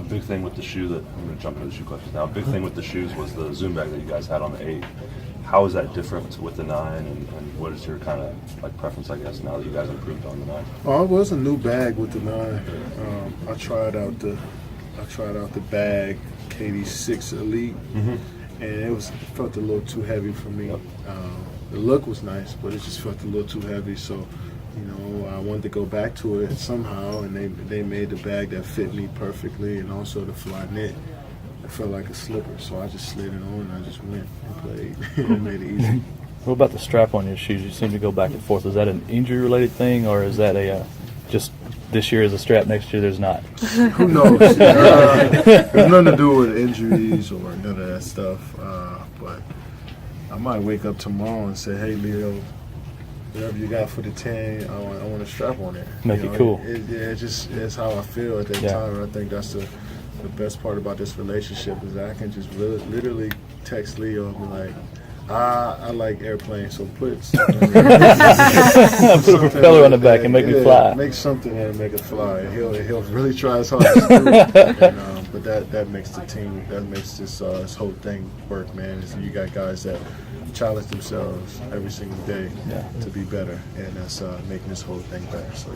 A big thing with the shoe that I'm going to jump into the shoe questions now. A big thing with the shoes was the zoom bag that you guys had on the 8. How is that different with the 9, and what is your kind of like preference, I guess, now that you guys improved on the 9? Oh, it was a new bag with the 9. I tried out the bag KD6 Elite, and it felt a little too heavy for me. The look was nice, but it just felt a little too heavy. So, I wanted to go back to it somehow, and they made the bag that fit me perfectly, and also the fly knit. It felt like a slipper, so I just slid it on and I just went and played. And made it easy. What about the strap on your shoes? You seem to go back and forth. Is that an injury-related thing, or is that a just this year is a strap, next year there's not? Who knows? There's nothing to do with injuries or none of that stuff. But I might wake up tomorrow and say, hey, Leo, whatever you got for the 10, I want a strap on it. Make it cool. It's how I feel at that time. And I think that's the best part about this relationship is that I can just literally text Leo and be like, I like airplanes, so put something put a propeller on the back and make me fly. Make something and make it fly. He'll really try his hardest to do it. But that makes the team, that makes this whole thing work, man. Is you got guys that challenge themselves every single day to be better, and that's making this whole thing better. So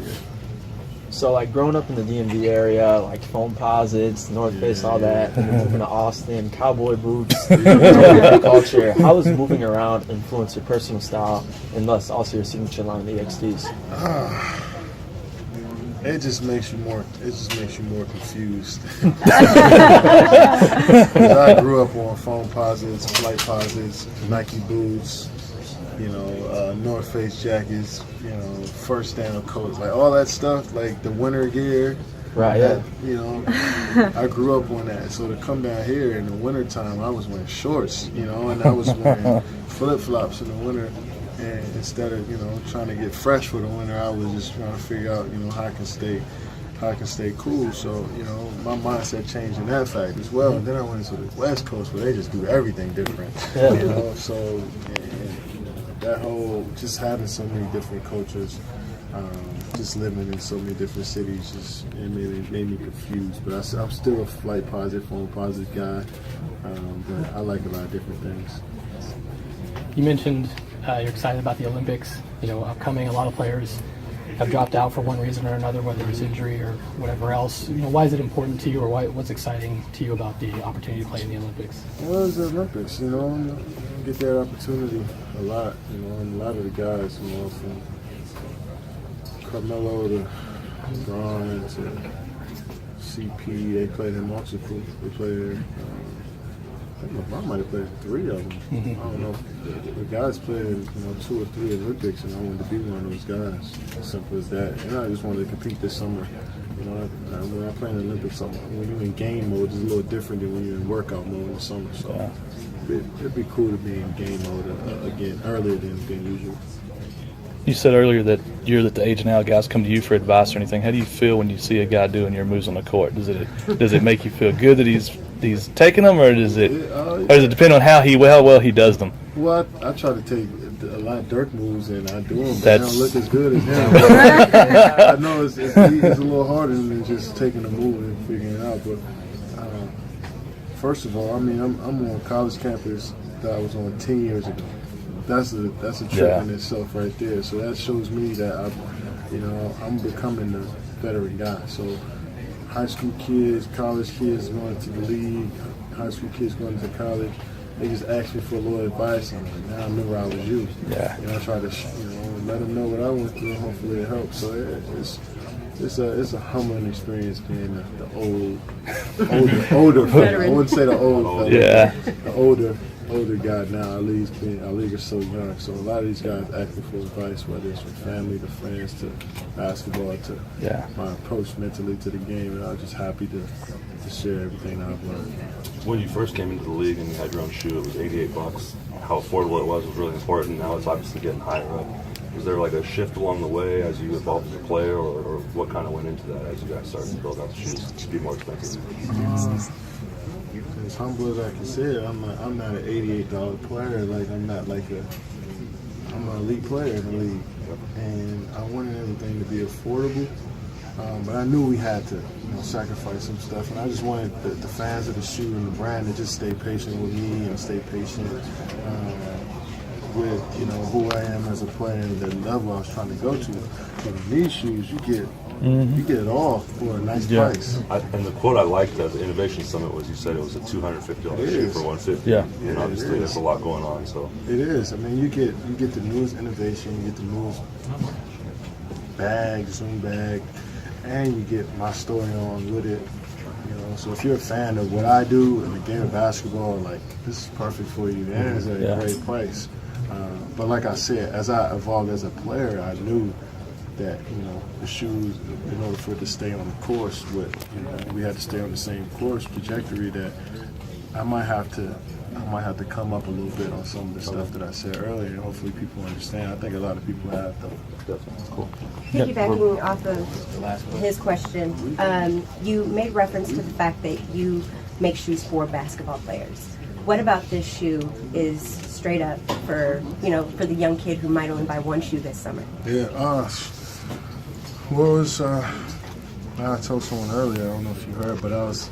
So, like, growing up in the DMV area, like foam posits, North Face, all that, and then moving to Austin, cowboy boots, culture, how has moving around influenced your personal style and thus also your signature line, the EXTs? It just makes you more confused. I grew up on foam posits, flight posits, Nike boots, North Face jackets, first down coats, like all that stuff, like the winter gear. Right, I grew up on that. So to come down here in the wintertime, I was wearing shorts, and I was wearing flip-flops in the winter. And instead of, trying to get fresh for the winter, I was just trying to figure out, how I can stay cool. So, my mindset changed in that fact as well. And then I went to the West Coast where they just do everything different, So that whole, just having so many different cultures, just living in so many different cities, it made me confused. But I'm still a flight positive, foam positive guy, but I like a lot of different things. You mentioned you're excited about the Olympics, upcoming. A lot of players have dropped out for one reason or another, whether it's injury or whatever else. Why is it important to you, or what's exciting to you about the opportunity to play in the Olympics? Well, it's the Olympics, you get that opportunity a lot, and a lot of the guys, from Carmelo to LeBron to CP, they played in multiple. They played I think LeBron might have played 3 of them. I don't know. The guys played, 2 or 3 Olympics, and I wanted to be one of those guys. As simple as that. And I just wanted to compete this summer. When I play in the Olympics, when you're in game mode, it's a little different than when you're in workout mode in the summer. So it'd be cool to be in game mode again earlier than usual. You said earlier that you're at the age now guys come to you for advice or anything. How do you feel when you see a guy doing your moves on the court? Does it make you feel good that he's taking them, or does it depend on how well he does them? Well, I try to take a lot of Dirk moves and I do them, but they don't look as good as him. I know it's a little harder than just taking a move and figuring it out. But first of all, I'm on college campus that I was on 10 years ago. That's a trip in itself right there. So that shows me that I'm becoming the veteran guy. So high school kids, college kids going to the league, high school kids going to college, they just ask me for a little advice, and now I remember I was you. Yeah. I try to let them know what I went through, and hopefully it helps. So it's a humbling experience being the older fella. I wouldn't say the old fella. Yeah. The older guy now. Our league is so young. So a lot of these guys ask me for advice, whether it's from family to friends to basketball to my approach mentally to the game, and I'm just happy to share everything I've learned. When you first came into the league and you had your own shoe, it was $88. How affordable it was really important. Now it's obviously getting higher up. Was there like a shift along the way as you evolved as a player, or what kind of went into that as you guys started to build out the shoes to be more expensive? As humble as I can say it, I'm not an $88 player. Like I'm an elite player in the league, and I wanted everything to be affordable. But I knew we had to, sacrifice some stuff, and I just wanted the fans of the shoe and the brand to just stay patient with me and stay patient with who I am as a player and the level I was trying to go to. So with these shoes, you get it all for a nice price. And the quote I liked at the Innovation Summit was you said it was a $250 shoe for $150. Yeah. And obviously there's a lot going on. So it is. I mean, you get the newest innovation, you get the newest bag, Zoom bag, and you get my story on with it. So if you're a fan of what I do in the game of basketball, like, this is perfect for you. And it's at a great price. But like I said, as I evolved as a player, I knew that the shoes, in order for it to stay on the course, we had to stay on the same course trajectory. That I might have to come up a little bit on some of the stuff that I said earlier, and hopefully people understand. I think a lot of people have, though. definitely cool. Piggybacking off of his question, you made reference to the fact that you make shoes for basketball players. What about this shoe is straight up for for the young kid who might only buy one shoe this summer? Yeah. I told someone earlier, I don't know if you heard, but I was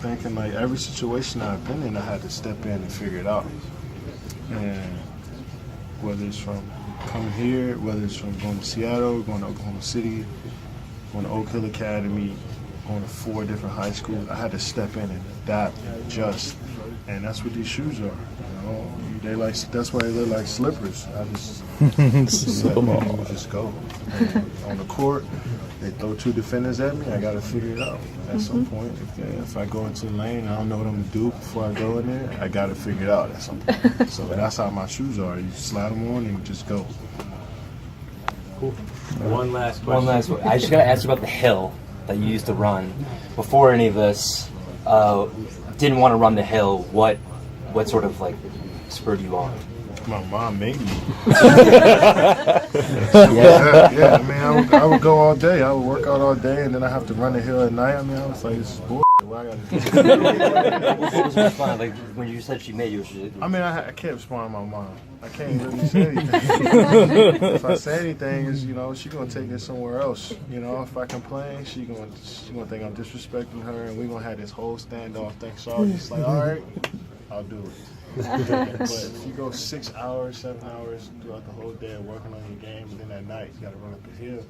thinking, like, every situation I've been in, I had to step in and figure it out. And whether it's from coming here, whether it's from going to Seattle, going to Oklahoma City, going to Oak Hill Academy, going to 4 different high schools, I had to step in and adapt and adjust. And that's what these shoes are. That's why they look like slippers. I just just go. On the court, they throw 2 defenders at me. I got to figure it out at some point. If I go into the lane, I don't know what I'm gonna do before I go in there. I got to figure it out at some point. So that's how my shoes are. You slide them on and you just go. Cool. One last question. I just gotta ask you about the hill that you used to run. Before any of this, didn't want to run the hill. What sort of spurred you on? My mom made me. Yeah. Yeah. I mean, I would go all day. I would work out all day, and then I have to run the hill at night. I mean, I was like, this is bullshit. What I gotta do? What was the response? Like when you said she made you? I mean, I can't respond to my mom. I can't really say anything. If I say anything, is she gonna take it somewhere else. If I complain, she gonna think I'm disrespecting her, and we gonna have this whole standoff thing. So I was just like, all right, I'll do it. But if you go 6 hours, 7 hours throughout the whole day working on your game, and then at night you got to run up the hill,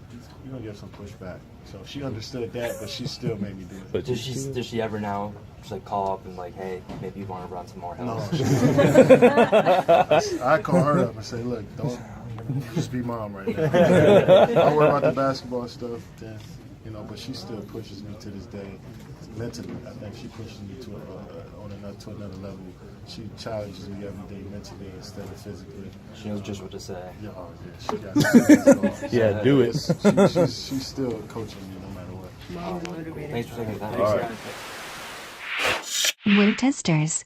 you're gonna get some pushback. So she understood that, but she still made me do it. But does she ever now just call up and hey, maybe you want to run some more hills? No, I call her up and say, look, don't just be mom right now. I worry about the basketball stuff, then, but she still pushes me to this day. Mentally, I think she pushes me to another level. She challenges me every day mentally instead of physically. She knows just what to say. Yeah, she got it. Yeah, do it. She's still coaching me no matter what. Thanks for taking the time. All right. WearTesters.